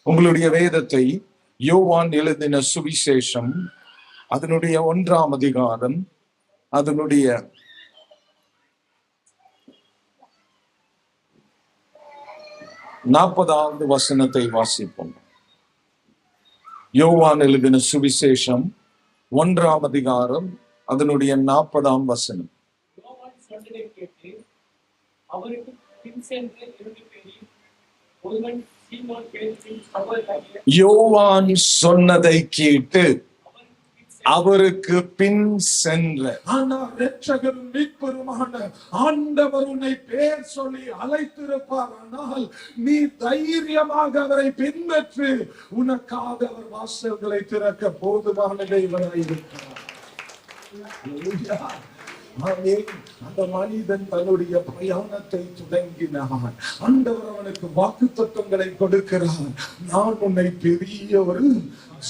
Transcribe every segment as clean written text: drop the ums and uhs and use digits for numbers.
உங்களுடைய வேதத்தை யோவான் எழுதின சுவிசேஷம் அதனுடைய 1ஆம் அதிகாரம் அதனுடைய 40வது வசனத்தை வாசிப்போம். யோவான் எழுதின சுவிசேஷம் 1ஆம் அதிகாரம் அதனுடைய 40ஆம் வசனம். யோவான் சொன்னதை கேட்டு அவருக்கு பின் சென்ற இரட்சகரும் மீட்பருமான ஆண்டவர் உன்னை பேர் சொல்லி அழைத்திருப்பார். ஆனால் நீ தைரியமாக அவரை பின்பற்று, உனக்காக அவர் வாசல்களை திறக்க போதுமான தேவனாயிருக்கிறார். அந்த மனிதன் தன்னுடைய பிரயாணத்தை தொடங்கினான். ஆண்டவர் அவனுக்கு வாக்குத்தத்தங்களை கொடுக்கிறார். நான் உன்னை பெரிய ஒரு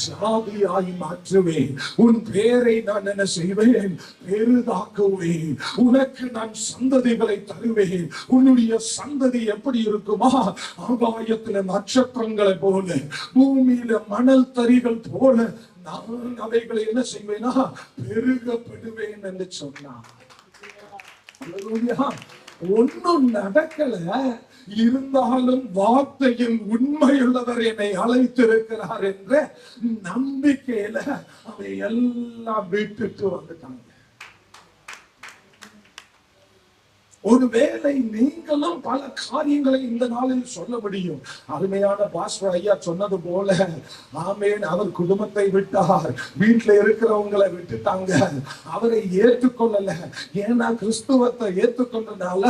சாதியாய் மாற்றுவேன், உன் பேரை நான் என்ன செய்வேன், பெரிதாக்குவேன், உனக்கு நான் சந்ததிகளை தருவேன். உன்னுடைய சந்ததி எப்படி இருக்குமா, ஆகாயத்துல நட்சத்திரங்களை போல, பூமியில மணல் தறிகள் போல நான் அவைகளை என்ன செய்வேனா, பெருகப்படுவேன் என்று சொன்னார். ஒன்னும் நடக்கல, இருந்தாலும் வார்த்தையில் உண்மையுள்ளவர் என்னை அழைத்திருக்கிறார் என்ற நம்பிக்கையில அதை எல்லாம் விட்டுட்டு வந்துட்டாங்க. ஒருவேளை நீங்களும் பல காரியங்களை இந்த நாளில் சொல்ல முடியும். அருமையான பாஸ்டர் ஐயா சொன்னது போல, ஆமேன், அவர் குடும்பத்தை விட்டார், வீட்டுல இருக்கிறவங்களை விட்டுட்டாங்க, அவரை ஏற்றுக்கொள்ளல. ஏன்னா கிறிஸ்துவத்தை ஏற்றுக்கொண்டனால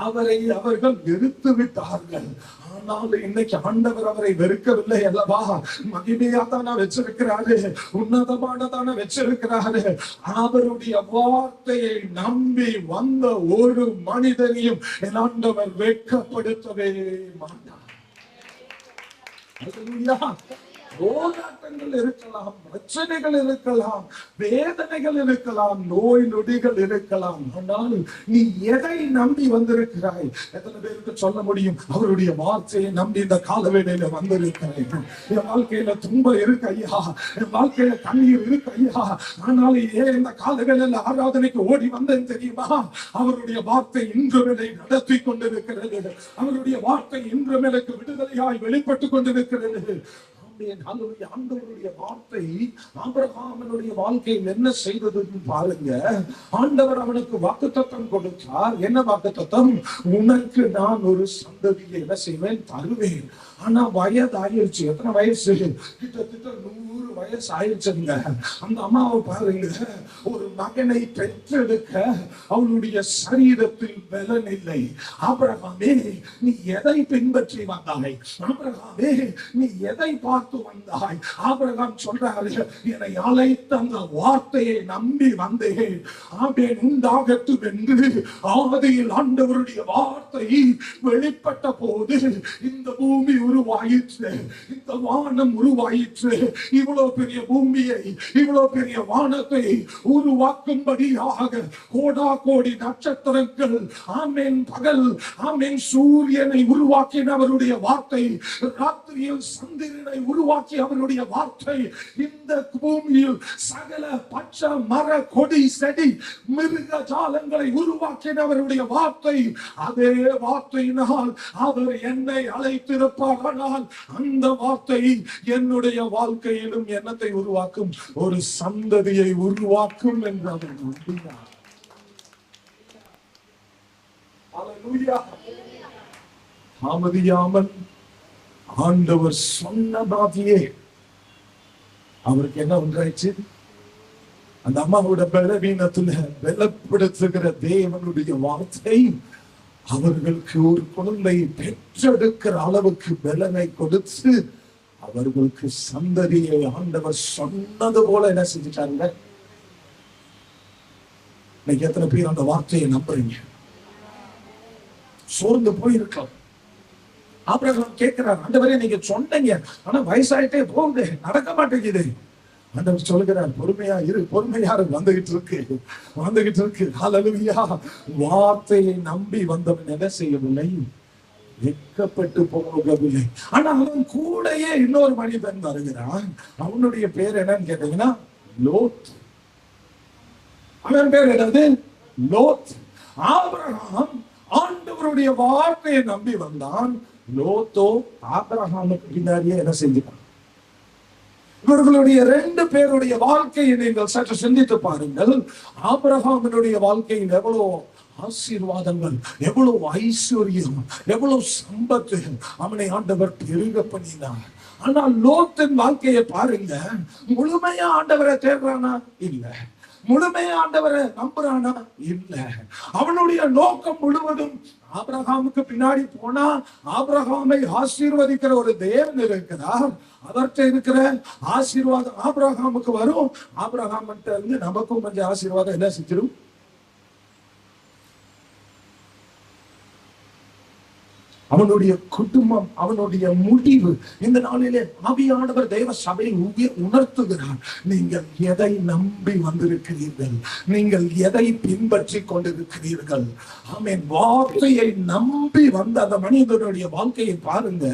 அவரை அவர்கள் வெறுத்து விட்டார்கள். ஆனால் இன்னைக்கு ஆண்டவர் அவரை வெறுக்கவில்லை அல்லவா, மகிமையா தானே வச்சிருக்கிறாரு, உன்னதமானதான வச்சிருக்கிறாரு. அவருடைய வார்த்தையை நம்பி வந்த ஒரு மனிதனையும் என் ஆண்டவர் வெட்கப்படுத்தவே மாட்டார். போராட்டங்கள் இருக்கலாம், பிரச்சனைகள் இருக்கலாம், வேதனைகள் இருக்கலாம், நோய் நொடிகள் இருக்கலாம். ஆனால் நீ எதை நம்பி வந்திருக்கிறாய்? எத்தனை பேருக்கு சொல்ல முடியும், அவருடைய வார்த்தையை நம்பி இந்த காலவேளையில வந்திருக்கிறேன். என் வாழ்க்கையில துன்பம் இருக்கு ஐயா, என் வாழ்க்கையில கண்ணீர் இருக்கு ஐயா, ஆனால் ஏன் இந்த காலவேளையில ஆராதனைக்கு ஓடி வந்தேன் தெரியுமா? அவருடைய வார்த்தை இன்று மேலே நடத்தி கொண்டிருக்கிறது. அவருடைய வார்த்தை இன்று மேலுக்கு விடுதலையாய் வெளிப்பட்டு கொண்டிருக்கிறது. ஆண்டவருடைய வார்த்தை ஆபிரகாமினுடைய வாழ்க்கையில் என்ன செய்ததுன்னு பாருங்க. ஆண்டவர் அவனுக்கு வாக்குத்தத்தம் கொடுத்தார். என்ன வாக்குத்தத்தம்? உனக்கு நான் ஒரு சந்ததியை என்ன செய்வேன், தருவேன். ஆனா வயது ஆயிடுச்சு. எத்தனை வயசு? கிட்டத்தட்ட 100 வயசு ஆயிடுச்சுங்க. அந்த அம்மாவை பாருங்க, ஒரு மகனை பெற்றெடுக்க அவளுடைய சரீரத்தில் பலன் இல்லை. ஆபிரகாமே, நீ எதை பின்பற்றி வந்தாய்? ஆபிரகாமே, நீ எதை பார்த்து வந்தாய்? ஆபிரகாம் சொல்றாரு, என்னை அழைத்த அந்த வார்த்தையை நம்பி வந்தேன். ஆமென், உண்டாகட்டும் என்று ஆதியில் ஆண்டவருடைய வார்த்தை வெளிப்பட்ட போது இந்த பூமி உருவாயிற்று, இந்த வானம் உருவாயிற்று. இவ்வளவு பெரிய பூமியை, இவ்வளவு பெரிய வானத்தை உருவாக்கும்படியாக கோடா கோடி நட்சத்திரங்கள், ஆமென், பகல், ஆமென், சூரியனை உருவாக்கின அவருடைய வார்த்தை, ராத்திரியில் சந்திரனை உருவாக்கி அவருடைய வார்த்தை, இந்த பூமியில் சகல பச்சை மர கொடி செடி மிருக ஜாலங்களை உருவாக்கின அவருடைய வார்த்தை. அதே வார்த்தையினால் அவர் என்னை அழைத்திருப்பார். ஆனால் அந்த வார்த்தை என்னுடைய வாழ்க்கையிலும் என்னத்தை உருவாக்கும், ஒரு சந்ததியை உருவாக்கும் என்று அவர் நம்பினார். அல்லேலூயா. தாமதியாமல் ஆண்டவர் சொன்ன மாதிரியே அவருக்கு என்ன ஒன்றாயிடுச்சு? அந்த அம்மாவோட பலவீனத்துல பலப்படுத்துகிற தேவனுடைய வார்த்தை அவர்களுக்கு ஒரு குழந்தை பெற்றெடுக்கிற அளவுக்கு பலனை கொடுத்து அவர்களுக்கு சந்ததியை ஆண்டவர் சொன்னது போல என்ன செஞ்சுட்டாங்க. இன்னைக்கு எத்தனை பேர் அந்த வார்த்தையை நம்புறீங்க? சோர்ந்து போயிருக்கலாம். ஆபிரகாம் கேட்கிறார், ஆண்டவரே நீங்க சொன்னீங்க, ஆனா வயசாயிட்டே போகுது, நடக்க மாட்டேங்குது. ஆண்டவர் சொல்லுகிறார், பொறுமையா இரு, பொறுமையா வந்துகிட்டு இருக்கு. ஹல்லேலூயா. வார்த்தையை நம்பி வந்தவன் என்ன செய்யவில்லை, வெட்கப்பட்டு போகவில்லை. ஆனா அவன் கூடயே இன்னொரு மனிதன் வருகிறான். அவனுடைய பேர் என்னன்னு கேட்டீங்கன்னா லோத். அவன் பேர் என்னது? லோத். ஆபிரகாம் ஆண்டவருடைய வார்த்தையை நம்பி வந்தான். லோத்தோ ஆபிரகாமுக்கு பின்னாடியே என்ன செஞ்சுட்டான்? இவர்களுடைய 2 பேருடைய வாழ்க்கையை நீங்கள் சற்று சிந்தித்து பாருங்கள். ஆபிரகாமினுடைய வாழ்க்கையில் எவ்வளவு ஆசீர்வாதங்கள், எவ்வளவு ஐஸ்வர்யம், எவ்வளவு சம்பத்து அவனை ஆண்டவர் பெருக பண்ணினார். ஆனால் லோத்தின் வாழ்க்கையை பாருங்க. முழுமையா ஆண்டவரை தேடுறானா? இல்ல. முழுமையா ஆண்டவரை நம்புறானா? இல்ல. அவனுடைய நோக்கம் முழுவதும் ஆபிரகாமுக்கு பின்னாடி போனா ஆபிரகாமை ஆசீர்வதிக்கிற ஒரு தேவன் இருக்கிறார். அவர்கிட்ட இருக்கிற ஆசீர்வாதம் ஆபிரகாமுக்கு வரும். ஆபிரகாம் இருந்து நமக்கும் கொஞ்சம் ஆசீர்வாதம் என்ன செஞ்சிடும்? அவனுடைய குடும்பம், அவனுடைய முடிவு. இந்த நாளிலே ஆவியானவர் தேவ சபையை உணர்த்துகிறார். நீங்கள் எதை நம்பி வந்திருக்கிறீர்கள்? நீங்கள் எதை பின்பற்றி கொண்டிருக்கிறீர்கள்? ஆமென். வார்த்தையை நம்பி வந்த அந்த மனிதனுடைய வாழ்க்கையை பாருங்க.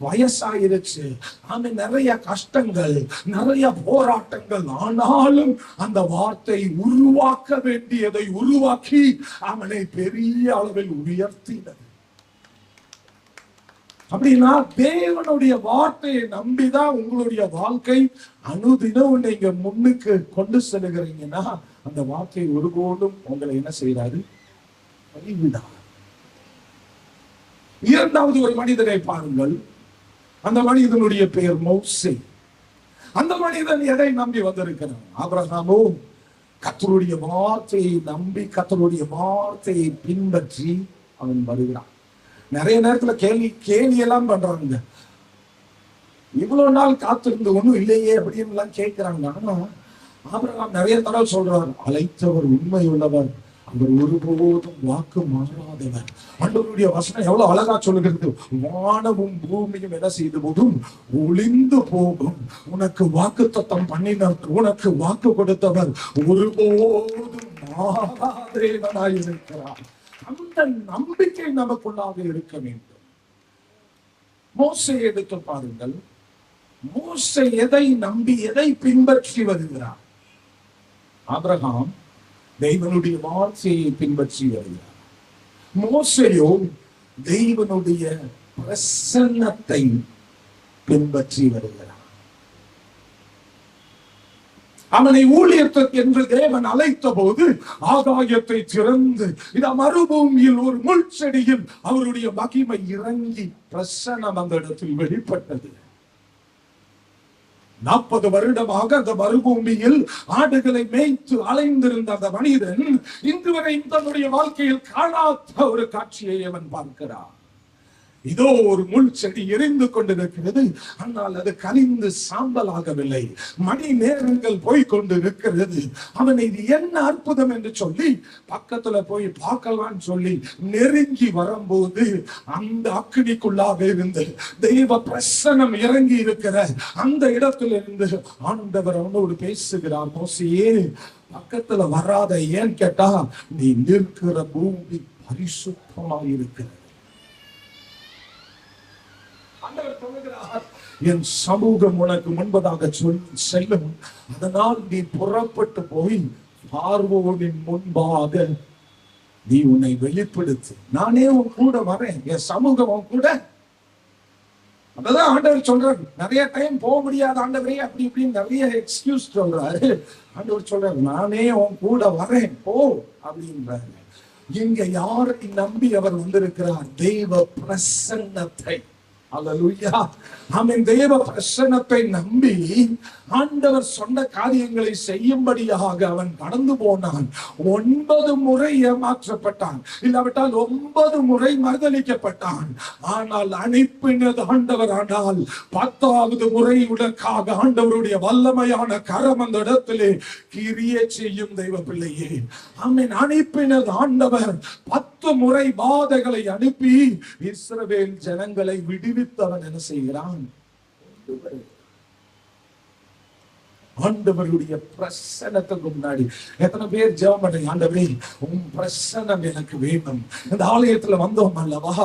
வயசாயிருச்சு. ஆமென். நிறைய கஷ்டங்கள், நிறைய போராட்டங்கள். ஆனாலும் அந்த வார்த்தை உருவாக்க வேண்டியதை உருவாக்கி அவனை பெரிய அளவில் உயர்த்தினது. அப்படின்னா தேவனுடைய வார்த்தையை நம்பிதான் உங்களுடைய வாழ்க்கை அனுதினம் நீங்க முன்னுக்கு கொண்டு செல்லுகிறீங்கன்னா அந்த வார்த்தை ஒருபோதும் உங்களை என்ன செய்யறாரு? கைவிடாது. 2வது ஒரு மனிதனை பாருங்கள். அந்த மனிதனுடைய பெயர் மோசே. அந்த மனிதன் எதை நம்பி வந்திருக்கிறான்? ஆபிரகாமோ கர்த்தருடைய வார்த்தையை நம்பி கர்த்தருடைய வார்த்தையை பின்பற்றி அவன் வருகிறான். நிறைய நேரத்துல கேலி எல்லாம் பண்றாங்க. இவ்வளவு நாள் காத்திருந்து ஒண்ணும் இல்லையே அப்படின்னு எல்லாம் கேட்கிறாங்க. ஆனா ஆபிரகாம் நிறைய தடவை சொல்றார், அழைத்தவர் உண்மை உள்ளவர், அவர் ஒருபோதும் வாக்கு மாறாதவர். ஆண்டவருடைய வசனம் எவ்வளவு அழகா சொல்லுகிறது. வானமும் பூமியும் என்ன செய்து போதும் ஒளிந்து போகும், உனக்கு வாக்கு தத்தம் பண்ணின, உனக்கு வாக்கு கொடுத்தவர் ஒருபோதும் மாறாதேவனாயிருக்கிறார். அந்த நம்பிக்கை நமக்குள்ளாக இருக்க வேண்டும். மோசே எடுத்து பாருங்கள். மோசே எதை நம்பி எதை பின்பற்றி வருகிறார்? ஆபிரகாம் தெய்வனுடைய வார்த்தையை பின்பற்றி வருகிறார். மோசேயோ தெய்வனுடைய பிரசன்னத்தை பின்பற்றி வருகிறார். அவனை ஊழியத்துக்கு என்று தேவன் அழைத்த போது ஆகாயத்தை திறந்து இந்த மறுபூமியில் ஒரு முள் செடியில் அவருடைய மகிமை இறங்கி பிரசன்னம் அந்த இடத்தில் வெளிப்பட்டது. 40 வருடமாக அந்த மறுபூமியில் ஆடுகளை மேய்த்து அலைந்திருந்த அந்த மனிதன் இன்று வரை தன்னுடைய வாழ்க்கையில் காணாத ஒரு காட்சியை அவன் பார்க்கிறான். இதோ ஒரு முள் செடி எரிந்து கொண்டிருக்கிறது. ஆனால் அது கனிந்து சாம்பல் ஆகவில்லை. மணி நேரங்கள் போய்கொண்டு இருக்கிறது. அவன் இது என்ன அற்புதம் என்று சொல்லி பக்கத்துல போய் பார்க்கலான்னு சொல்லி நெருங்கி வரும்போது அந்த அக்கினிக்குள்ளாக இருந்து தெய்வ பிரசன்னம் இறங்கி இருக்கிற அந்த இடத்துல இருந்து ஆண்டவர் அவனோடு பேசுகிறார். மோசேயே பக்கத்துல வராத. ஏன் கேட்டா நீ நிற்கிற பூமி பரிசுத்தமாயிருக்கிறது. என் சமூகம் உனக்கு முன்பதாக செல்லும். அதனால் நீ புறப்பட்டு போய் பார்வோனின் முன்பாக நீ உன்னை வெளிப்படுத்து. நானே உன் கூட வரேன். என் சமூகம் உன் கூட. அப்பதான் ஆண்டவர் சொல்றாரு. நிறைய டைம் போக முடியாத ஆண்டவரே அப்படி இப்படின்னு நிறைய எக்ஸ்கியூஸ் சொல்றாரு. ஆண்டவர் சொல்றாரு, நானே உன் கூட வரேன் போ அப்படின்றாரு. இங்க யாரை நம்பி அவர் வந்திருக்கிறார்? தெய்வ பிரசன்னத்தை. அல்லேலூயா. ஆமென். தேவ பிரசன்னத்தை நம்பி ஆண்டவர் சொன்ன காரியங்களை செய்யும்படியாக அவன் கடந்து போனான். 9 முறை ஏமாற்றப்பட்டான். இல்லாவிட்டால் 9 முறை மறுதலிக்கப்பட்டான். ஆனால் அனுப்பினது ஆண்டவர். ஆனால் 10வது முறை உனக்காக ஆண்டவருடைய வல்லமையான கரம் அந்த இடத்திலே கிரியை செய்யும். தெய்வ பிள்ளையே, ஆமென். அனுப்பினது ஆண்டவர். 10 முறை பாதைகளை அனுப்பி இஸ்ரவேல் ஜனங்களை விடுவித்தவன் என்ன செய்கிறான்? ஆண்டவருடைய பிரசன்னத்துக்கு முன்னாடி எத்தனை பேர் ஜெபம் பண்ணுங்க, ஆண்டவரே உன் பிரசன்னம் எனக்கு வேணும். இந்த ஆலயத்துல வந்தோம் அல்லவா,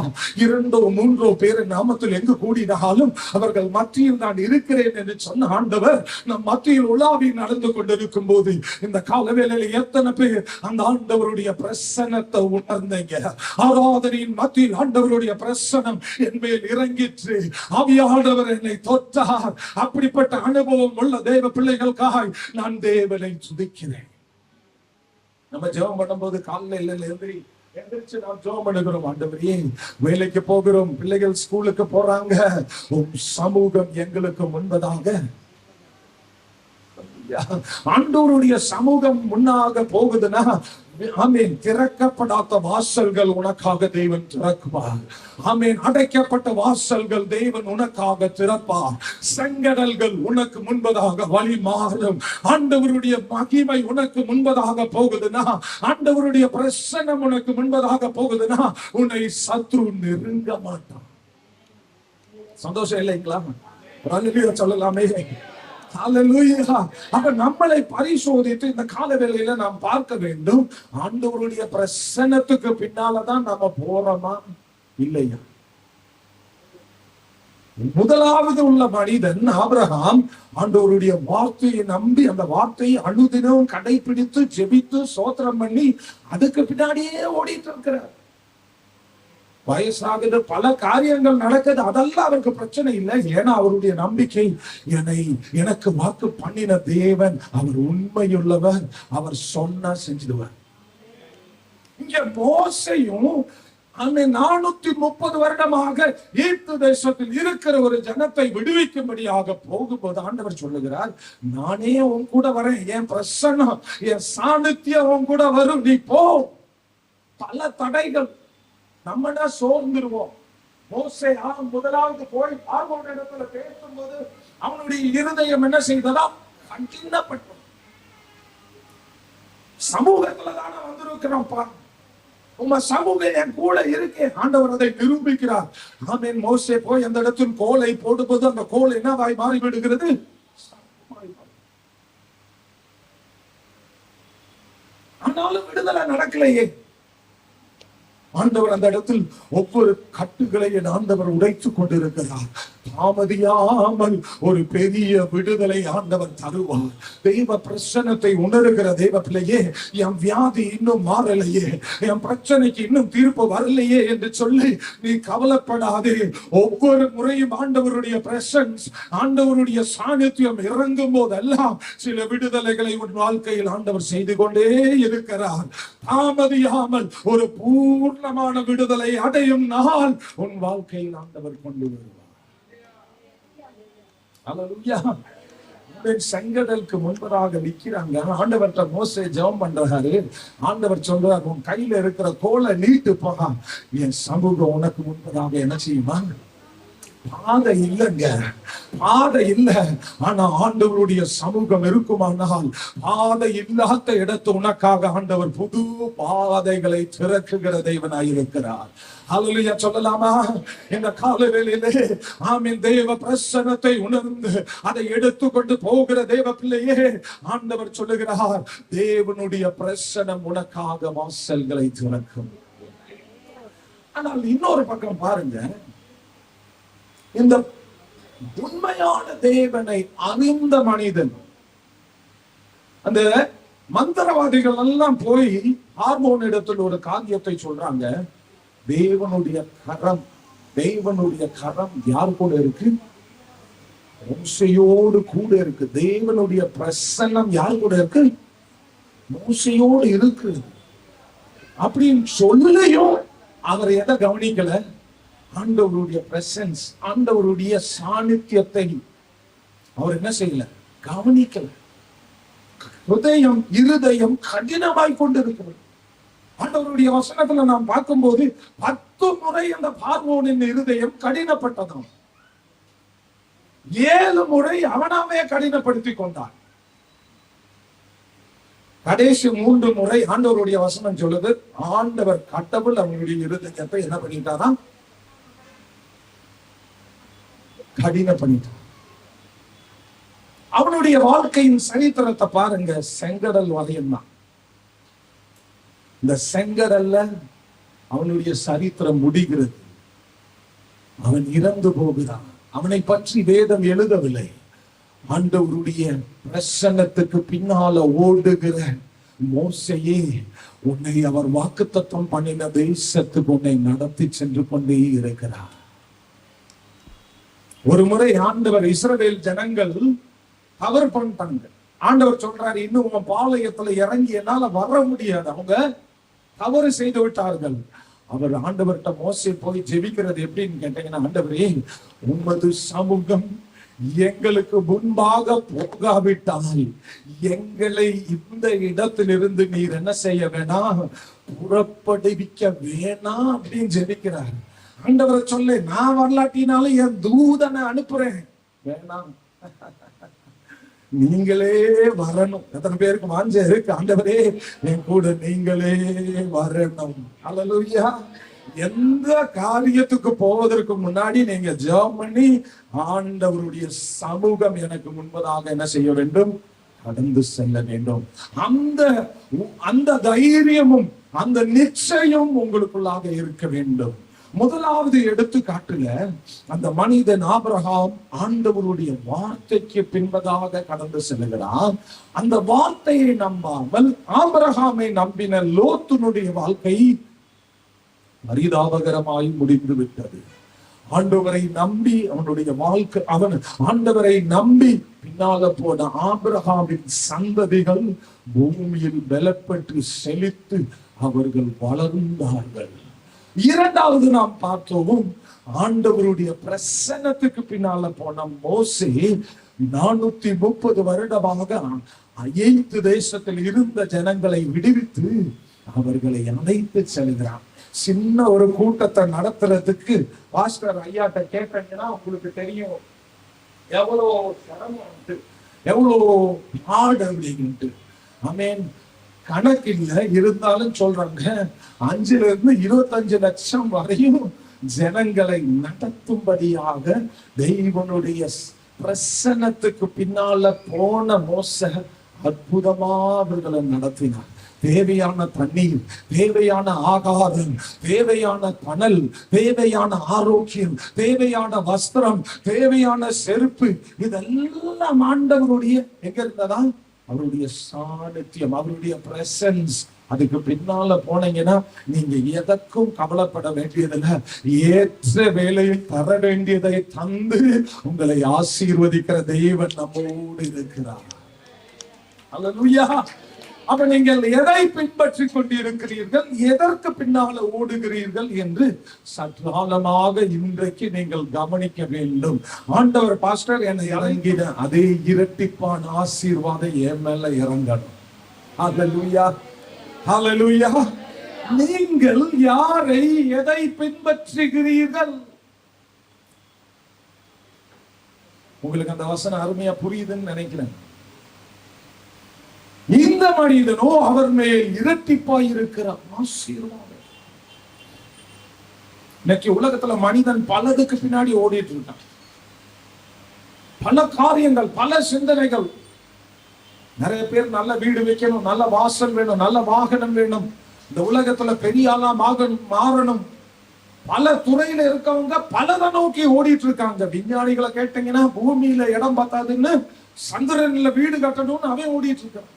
2 3 பேர் நாமத்தில் எங்கு கூடினாலும் அவர்கள் மத்தியில் நான் இருக்கிறேன் என்று சொன்ன ஆண்டவர் நம் மத்தியில் உலாவி நடந்து கொண்டிருக்கும் போது இந்த காலவேளையில எத்தனை பேர் அந்த ஆண்டவருடைய பிரசன்னத்தை உணர்ந்தீங்க? ஆராதனையின் மத்தியில் ஆண்டவருடைய பிரசன்னம் என் மேல் இறங்கிற்று, ஆவியானவர் என்னை தொட்டார். அப்படிப்பட்ட அனுபவம் உள்ள தேவ பிள்ளைகளுக்காக நான் தேவனை துதிக்கிறேன். நம்ம ஜெபம் பண்ணும்போது காலையில எந்திரிச்சு நாம் ஜெபம் பண்ணுகிறோம், ஆண்டவரே வேலைக்கு போகிறோம், பிள்ளைகள் ஸ்கூலுக்கு போறாங்க, உம் சமூகம் எங்களுக்கு முன்பதாக. ஆண்டவருடைய சமூகம் முன்னாக போகுதுன்னா ஆமீன், திறக்கப்படாத வாசல்கள் உனக்காக தேவன் திறக்குவார். ஆமீன், அடைக்கப்பட்ட வாசல்கள் தேவன் உனக்காக திறப்பார். செங்கடல்கள் உனக்கு முன்பதாக வழி மாறும். ஆண்டவருடைய மகிமை உனக்கு முன்பதாக போகுதுன்னா, ஆண்டவருடைய பிரசன்னம் உனக்கு முன்பதாக போகுதுன்னா உன்னை சத்ரு நெருங்க மாட்டான். சந்தோஷம் இல்லைங்களா? சொல்லலாமே. அப்ப நம்மளை பரிசோதித்து இந்த கால வேளையில நாம் பார்க்க வேண்டும், ஆண்டவருடைய பிரசன்னத்துக்கு பின்னாலதான் நாம போறோமா இல்லையா? முதலாவது உள்ள மனிதன் ஆபிரகாம் ஆண்டவருடைய வார்த்தையை நம்பி அந்த வார்த்தையை அனுதினம் கடைபிடித்து ஜெபித்து சோத்திரம் பண்ணி அதுக்கு பின்னாடியே ஓடிட்டு இருக்கிறார். வயசாகுது, பல காரியங்கள் நடக்குது, அதெல்லாம் அவருக்கு பிரச்சனை இல்லை. ஏன்னா அவருடைய நம்பிக்கை எனக்கு வாக்கு பண்ணின தேவன் அவர் உண்மையுள்ளவர், அவர் சொன்னா செஞ்சிடுவார். இங்க மோசையும் 430 வருடமாக ஈப்து தேசத்தில் இருக்கிற ஒரு ஜனத்தை விடுவிக்கும்படியாக போகும்போது ஆண்டவர் சொல்லுகிறார், நானே உன் கூட வரேன், என் பிரசன்னம் என் சாநித்தியம் உன் கூட வரும், நீ போ. பல தடைகள், நம்மனா சோர்ந்துருவோம். மோசே முதலாவது போய் பார்வோன் இடத்துல பேசும்போது அவனுடைய இருதயம் என்ன செய்ததா? கடினப்பட்டது. சமூகத்துல தானே வந்திருக்கிறோம்ப்பா, உங்க சமூகம் என் கூட இருக்கே, ஆண்டவர் அதை நிரூபிக்கிறார். ஆமீன். மோசே போய் அந்த இடத்தில் கோலை போடும்போது அந்த கோல் என்னவாய் மாறி விடுகிறது? ஆனாலும் விடுதலை நடக்கலையே. ஆண்டவர் அந்த இடத்தில் ஒவ்வொரு கட்டுகளை என் ஆண்டவர் உடைத்துக் கொண்டிருக்கிறார். தாமதியாமல் ஒரு பெரிய விடுதலை ஆண்டவர் தருவார். தெய்வ பிரசன்னத்தை உணர்கிற தெய்வ பிள்ளையே, என் வியாதி இன்னும் மாறலையே, என் பிரச்சனைக்கு இன்னும் தீர்ப்பு வரலையே என்று சொல்லி நீ கவலைப்படாதே. ஒவ்வொரு முறையும் ஆண்டவருடைய பிரசன்ஸ், ஆண்டவருடைய சாநித்தியம் இறங்கும் போதெல்லாம் சில விடுதலைகளை உன் வாழ்க்கையில் ஆண்டவர் செய்து கொண்டே இருக்கிறார். தாமதியாமல் ஒரு பூர்ணமான விடுதலை அடையும் நாள் உன் வாழ்க்கையில் ஆண்டவர் கொண்டு வருவார். செங்கடலுக்கு முன்பதாக நிக்கிறாங்க. ஆண்டவர்கிட்ட மோசே ஜெபம் பண்றாரு. ஆண்டவர் சொல்றாரு, உன் கையில இருக்கிற கோலை நீட்டு போகா, என் சமூகம் உனக்கு முன்பதாக என்ன செய்யுமா? பாதை இல்லைங்க, பாதை இல்ல. ஆனா ஆண்டவருடைய சமூகம் இருக்குமானால் பாதை இல்லாத இடத்து உனக்காக ஆண்டவர் புது பாதைகளை திறக்குகிற தேவனாயிருக்கிறார். ஹல்லேலூயா சொல்லலாமா? இந்த காலவேளையிலே ஆமென், தேவ பிரசன்னத்தை உணர்ந்து அதை எடுத்துக்கொண்டு போகிற தேவ பிள்ளையே, ஆண்டவர் சொல்லுகிறார், தேவனுடைய பிரசன்னம் உனக்காக வாசல்களை திறக்கும். ஆனால் இன்னொரு பக்கம் பாருங்க, இந்த உண்மையான தேவனை அறிந்த மனிதன், அந்த மந்திரவாதிகள் எல்லாம் போய் பார்வோன் இடத்தில் ஒரு காரியத்தை சொல்றாங்க. தேவனுடைய கரம் யார் கூட இருக்கு? மோசேயோடு கூட இருக்கு. தேவனுடைய பிரசன்னம் யார் கூட இருக்கு? மோசேயோடு இருக்கு. அப்படின்னு சொல்லையும் அவர் எதை கவனிக்கல? ஆண்டவருடைய பிரசன்ஸ், ஆண்டவருடைய சாநித்தியத்தை அவர் என்ன செய்யல? கவனிக்கல. இருதயம் கடினமாய் கொண்டிருக்கிறது. ஆண்டவருடைய வசனத்துல நாம் பார்க்கும்போது 10 முறை அந்த பார்வோனின் இருதயம் கடினப்பட்டதாம். 7 முறை அவனாவே கடினப்படுத்தி கொண்டான். கடைசி 3 முறை ஆண்டவருடைய வசனம் சொல்லுது, ஆண்டவர் கடவுள் அவனுடைய இருதயத்தை என்ன பண்ணிட்டாராம்? கடின பண்ணிட்டான். அவனுடைய வாழ்க்கையின் சரித்திரத்தை பாருங்க. செங்கடல் வரையும் தான். இந்த செங்கடல்ல அவனுடைய சரித்திரம் முடிகிறது. அவன் இறந்து போகிறான். அவனை பற்றி வேதம் எழுதவில்லை. ஆண்டவருடைய பிரசன்னத்துக்கு பின்னால ஓடுகிற மோசையே, உன்னை அவர் வாக்குத்தத்தம் பண்ணின தேசத்துக்கு உன்னை நடத்தி சென்று கொண்டே இருக்கிறார். ஒரு முறை ஆண்டவர் இஸ்ரவேல் ஜனங்கள் தவறு பண்ணிட்டாங்க. ஆண்டவர் சொல்றாரு, இன்னும் உன் பாளையத்துல இறங்கி என்னால வர முடியாது, அவங்க தவறு செய்து விட்டார்கள். அவர் ஆண்டவர்கிட்ட மோசே போய் ஜெபிக்கிறது எப்படின்னு கேட்டீங்கன்னா, ஆண்டவரே, உமது சமூகம் எங்களுக்கு முன்பாக போகாவிட்டால் எங்களை இந்த இடத்திலிருந்து நீர் என்ன செய்ய வேணாம், புறப்படுவிக்க வேணாம் அப்படின்னு ஜெபிக்கிறார். ஆண்டவரை சொல்ல, நான் வரலாட்டினாலும் என் தூதனை அனுப்புறேன், வேணாம் நீங்களே வரணும். எத்தனை பேருக்கு வாஞ்ச இருக்கு, ஆண்டவரே என் கூட நீங்களே வரணும். அல்லேலூயா. எந்த காரியத்துக்கு போவதற்கு முன்னாடி நீங்க ஜெபம் பண்ணி, ஆண்டவருடைய சமூகம் எனக்கு முன்பதாக என்ன செய்ய வேண்டும், கடந்து செல்ல வேண்டும். அந்த தைரியமும் அந்த நிச்சயம் உங்களுக்குள்ளாக இருக்க வேண்டும். முதலாவது எடுத்துக்காட்டுல அந்த மனிதன் ஆபிரகாம் ஆண்டவருடைய வார்த்தைக்கு பின்பதாக கடந்து செல்கிறான். அந்த வார்த்தையை நம்பாமல் ஆபிரகாமை நம்பின லோத்துனுடைய வாழ்க்கை பரிதாபகரமாய் முடிந்து விட்டது. ஆண்டவரை நம்பி அவனுடைய வாழ்க்கை, அவன் ஆண்டவரை நம்பி பின்னால போன ஆபிரகாமின் சந்ததிகள் பூமியில் பலப்பட்டு செழித்து அவர்கள் வளர்ந்தார்கள். இரண்டாவது நாம் பார்த்தோம், ஆண்டவருடைய பிரசன்னத்துக்கு பின்னால போன மோசே 430 வருடமாக எகிப்து தேசத்தில் இருந்த ஜனங்களை விடுவித்து அவர்களை அழைத்து செல்கிறான். சின்ன ஒரு கூட்டத்தை நடத்துறதுக்கு பாஸ்டர் ஐயாட்ட கேட்டீங்கன்னா உங்களுக்கு தெரியும் எவ்வளவு சிரமம், எவ்வளவு பாடு அப்படின்ட்டு. ஆமென். கணக்கு இல்லை, இருந்தாலும் சொல்றாங்க 5-25 லட்சம் வரையும் ஜனங்களை நடத்தும்படியாக தெய்வனுடைய பிரசன்னத்துக்கு பின்னால போன மோசே அற்புதமா அவர்களை நடத்தினார். தேவையான தண்ணீர், தேவையான ஆகாரம், தேவையான தணல், தேவையான ஆரோக்கியம், தேவையான வஸ்திரம், தேவையான செருப்பு, இதெல்லாம் ஆண்டவருடைய எங்க இருந்ததா, அவருடைய சாநித்தியம், அவருடைய பிரசன்ஸ். அதுக்கு பின்னால போனீங்கன்னா நீங்க எதற்கும் கவலைப்பட வேண்டியதில்லை. ஏற்ற வேலையில் தர வேண்டியதை தந்து உங்களை ஆசீர்வதிக்கிற தெய்வன் நம்மோடு இருக்கிறார். அல்லேலூயா. அப்ப நீங்கள் எதை பின்பற்றி கொண்டிருக்கிறீர்கள், எதற்கு பின்னால ஓடுகிறீர்கள் என்று சற்றாலமாக இன்றைக்கு நீங்கள் கவனிக்க வேண்டும். ஆண்டவர் பாஸ்டர் என்னை இறங்கின அதே இரட்டிப்பான ஆசீர்வாதம் என் மேல இறங்கணும். அல்லேலூயா, அல்லேலூயா. நீங்கள் யாரை எதை பின்பற்றுகிறீர்கள்? உங்களுக்கு அந்த வசனம் அருமையா புரியுதுன்னு நினைக்கிறேன். இந்த மனிதனோ அவர் மேல் இரட்டிப்பாய் இருக்கிற ஆசீர்வாதம். இன்னைக்கு உலகத்துல மனிதன் பலதுக்கு பின்னாடி ஓடிட்டு இருக்கான். பல காரியங்கள், பல சிந்தனைகள். நிறைய பேர் நல்ல வீடு வைக்கணும், நல்ல வாசல் வேணும், நல்ல வாகனம் வேணும், இந்த உலகத்துல பெரிய ஆளா மாறணும். பல துறையில இருக்கவங்க பலதை நோக்கி ஓடிட்டு இருக்காங்க. விஞ்ஞானிகளை கேட்டீங்கன்னா பூமியில இடம் பார்த்தாதுன்னு சந்திரன்ல வீடு கட்டணும்னு அவன் ஓடிட்டு இருக்கான்.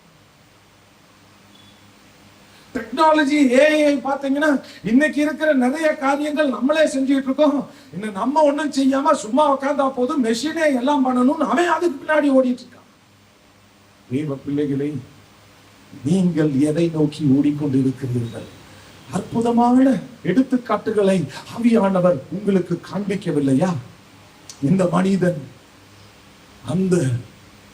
டெக்னாலஜி, ஏஐ பாத்தீங்கன்னா இன்னைக்கு இருக்கிற நிறைய காரியங்கள் நம்மளே செஞ்சுட்டு இருக்கோம். இன்னும் நம்ம ஒண்ணும் செய்யாம சும்மா உட்கார்ந்தா போதும், மெஷினே எல்லாம் பண்ணணும்னு அவன் அதுக்கு பின்னாடி ஓடிட்டு இருக்கான். தேவ பிள்ளைகளே, நீங்கள் எதை நோக்கி ஓடிக்கொண்டிருக்கிறீர்கள்? அற்புதமான எடுத்துக்காட்டுகளை ஆவியானவர் உங்களுக்கு காண்பிக்கவில்லையா? இந்த மனிதன் அந்த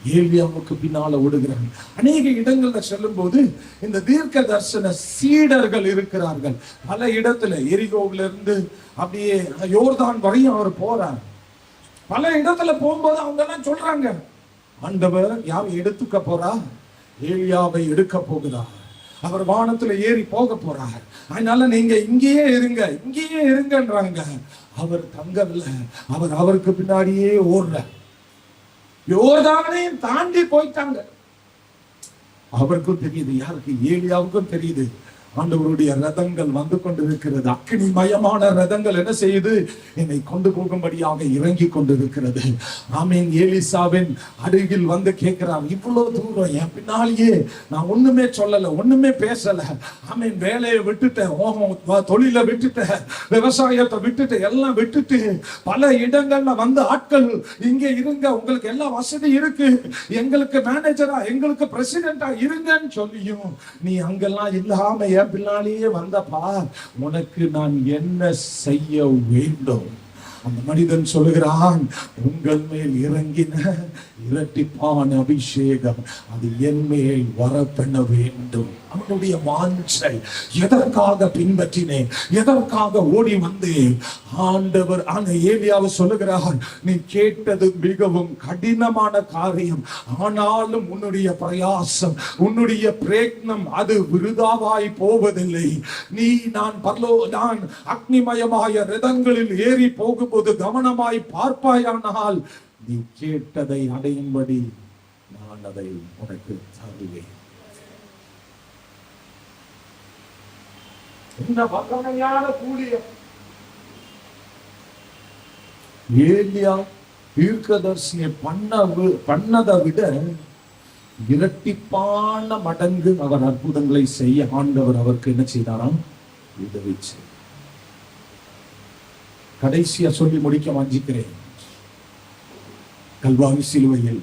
ஏலியாவுக்கு பின்னால ஓடுகிறான். அநேக இடங்கள்ல செல்லும் போது இந்த தீர்க்க தரிசன சீடர்கள் இருக்கிறார்கள். பல இடத்துல எரிகோவில இருந்து அப்படியே யோர்தான் வரையும் அவர் போறார். பல இடத்துல போகும்போது அவங்க எல்லாம் சொல்றாங்க, ஆண்டவர் யாவை எடுத்துக்க போறா, ஏலியாவை எடுக்க போகிறார், அவர் வானத்துல ஏறி போக போறார், அதனால நீங்க இங்கேயே இருங்க, இங்கேயே இருங்கன்றாங்க. அவர் தங்கவில்லை, அவர் அவருக்கு பின்னாடியே ஓடுற. யோர்தானையும் தாண்டி போயிட்டாங்க. அவருக்கும் தெரியுது, யாருக்கு? ஏலியாவுக்கும் தெரியுது, ஆண்டவருடைய ரதங்கள் வந்து கொண்டிருக்கிறது. அக்கினிமயமான ரதங்கள் என்ன செய்யுது? என்னை கொண்டு போகும்படியாக இறங்கி கொண்டிருக்கிறது. ஆமீன். எலிசாவின் அருகில் வந்து கேட்கிறார், இவ்வளவு தூரம் என் பின்னாலேயே நான் ஒண்ணுமே சொல்லல, ஒண்ணுமே பேசல. ஆமீன். வேலையை விட்டுட்டேன், தொழிலை விட்டுட்டேன், விவசாயத்தை விட்டுட்டு எல்லாம் விட்டுட்டு பல இடங்கள்ல வந்து ஆட்கள் இங்க இருங்க, உங்களுக்கு எல்லா வசதி இருக்கு, எங்களுக்கு மேனேஜரா எங்களுக்கு பிரசிடென்டா இருங்கன்னு சொல்லியும் நீ அங்கெல்லாம் இல்லாம பின்னாலேயே வந்தப்பா, உனக்கு நான் என்ன செய்ய வேண்டும்? அந்த மனிதன் சொல்லுகிறான், உங்கள் மேல் இறங்கின இரட்டிப்பான அபிஷேகம் அது என் மேல் வரப்பெண்ண வேண்டும். அவனுடைய வாஞ்சை. எதற்காக பின்பற்றினேன்? எதற்காக ஓடி வந்தேன்? ஆண்டவர் ஏலியாவை சொல்லுகிறார், நீ கேட்டது மிகவும் கடினமான காரியம், ஆனாலும் உன்னுடைய பிரயாசம், உன்னுடைய பிரயத்னம் அது விருதாவாய் போவதில்லை. நான் அக்னிமயமாய ரதங்களில் ஏறி போகும்போது கவனமாய் பார்ப்பாயானால் நீ கேட்டதை அடையும்படி நான் அதை உனக்கு தருவேன். இந்த வல்லமையான ஊழியம் ஏலியா தீர்க்கதரிசியை பண்ணதை விட இரட்டிப்பான மடங்கு அவர் அற்புதங்களை செய்ய ஆண்டவர் அவருக்கு என்ன செய்தாராம்? உதவி செய்தார். கடைசியா சொல்லி முடிக்க வாஞ்சிக்கிறேன். கல்வாரி சிலுவையில்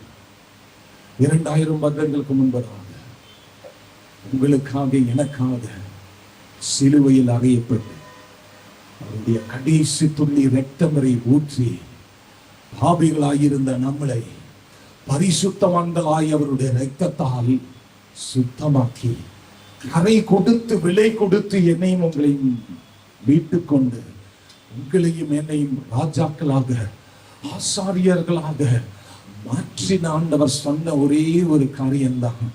2000 வருடங்களுக்கு முன்பதாக உங்களுக்காக எனக்காக சிலுவையில் அறையப்பட்டு அவருடைய கடைசி துள்ளி இரத்தம் வரை ஊற்றி பாவிகளாயிருந்த நம்மளை பரிசுத்தவான்களாய் அவருடைய இரத்தத்தால் சுத்தமாக்கி கரை கொடுத்து விலை கொடுத்து என்னையும் உங்களையும் மீட்டுக் கொண்டு உங்களையும் என்னையும் ராஜாக்களாக ஆசாரியர்களாக மாற்றின ஆண்டவர் சொன்ன ஒரே ஒரு காரியம்தான்,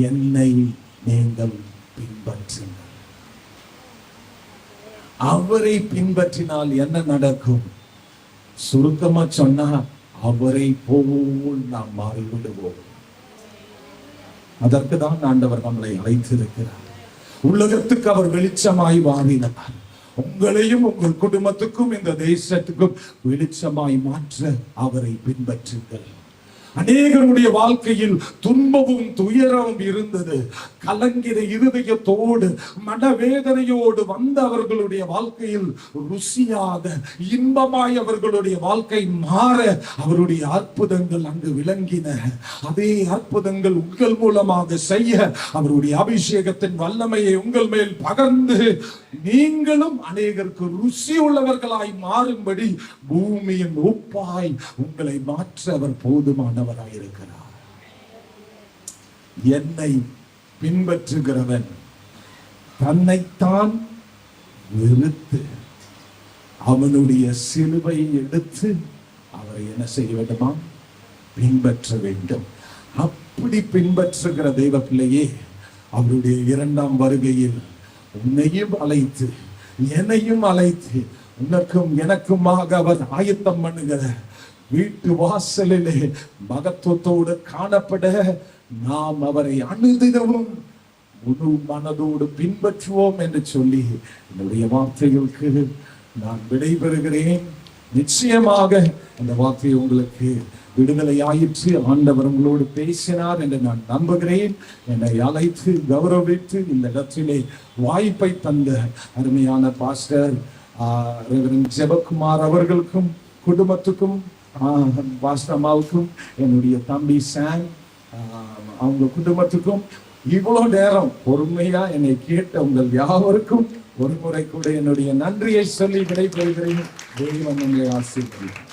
என்னை நீங்கள் பின்பற்றுங்கள். அவரை பின்பற்றினால் என்ன நடக்கும்? சுருக்கமா சொன்னா, அவரை போல் நாம் மாறிவிடுவோம். அதற்கு தான் ஆண்டவர் நம்மளை அழைத்திருக்கிறார். உலகத்துக்கு அவர் வெளிச்சமாய் வாழினார். உங்களையும் உங்கள் குடும்பத்துக்கும் இந்த தேசத்துக்கும் வெளிச்சமாய் மாற்ற அவரை பின்பற்றுங்கள். அநேகருடைய வாழ்க்கையில் துன்பமும் துயரமும் இருந்தது. கலங்கிற இருதயத்தோடு மனவேதனையோடு வந்த அவர்களுடைய வாழ்க்கையில் ருசியாக இன்பமாய் அவர்களுடைய வாழ்க்கை மாற அவருடைய அற்புதங்கள் அங்கு விளங்கின. அதே அற்புதங்கள் உங்கள் மூலமாக செய்ய அவருடைய அபிஷேகத்தின் வல்லமையை உங்கள் மேல் பகர்ந்து நீங்களும் அநேகருக்கு ருசி உள்ளவர்களாய் மாறும்படி பூமியின் உப்பாய் உங்களை மாற்ற அவர் போதுமானவராயிருக்கிறார். என்னை பின்பற்றுகிறவன் தன்னைத்தான் வெறுத்து அவனுடைய சிலுவையை எடுத்து அவரை என்ன செய்ய வேண்டுமா? பின்பற்ற வேண்டும். அப்படி பின்பற்றுகிற தெய்வ பிள்ளையே, அவருடைய 2ஆம் வருகையில் உன்னையும் அழைத்து என்னையும் அழைத்து உனக்கும் எனக்குமாக அவர் ஆயத்தம் பண்ணுகிற வீட்டு வாசலிலே மகத்துவத்தோடு காணப்பட நாம் அவரை அனுதினமும் முழு மனதோடு பின்பற்றுவோம் என்று சொல்லி என்னுடைய வார்த்தைகளுக்கு நான் விடைபெறுகிறேன். நிச்சயமாக அந்த வார்த்தை உங்களுக்கு விடுதலை ஆயிற்று. ஆண்டவர் உங்களோடு பேசினார் என்று நான் நம்புகிறேன். என்னை அழைத்து கௌரவித்து இந்த இடத்திலே வாய்ப்பை தந்த அருமையான பாஸ்டர் ரெவரண்ட் ஜெபக்குமார் அவர்களுக்கும் குடும்பத்துக்கும் பாஸ்டர் அம்மாவுக்கும் என்னுடைய தம்பி சாம் அவங்க குடும்பத்துக்கும் இவ்வளவு நேரம் பொறுமையா என்னை கேட்ட உங்கள் யாவருக்கும் ஒரு முறை கூட என்னுடைய நன்றியை சொல்லி விடைபெறுகிறேன். தெய்வம் உங்களை ஆசீர்வதிப்பார்.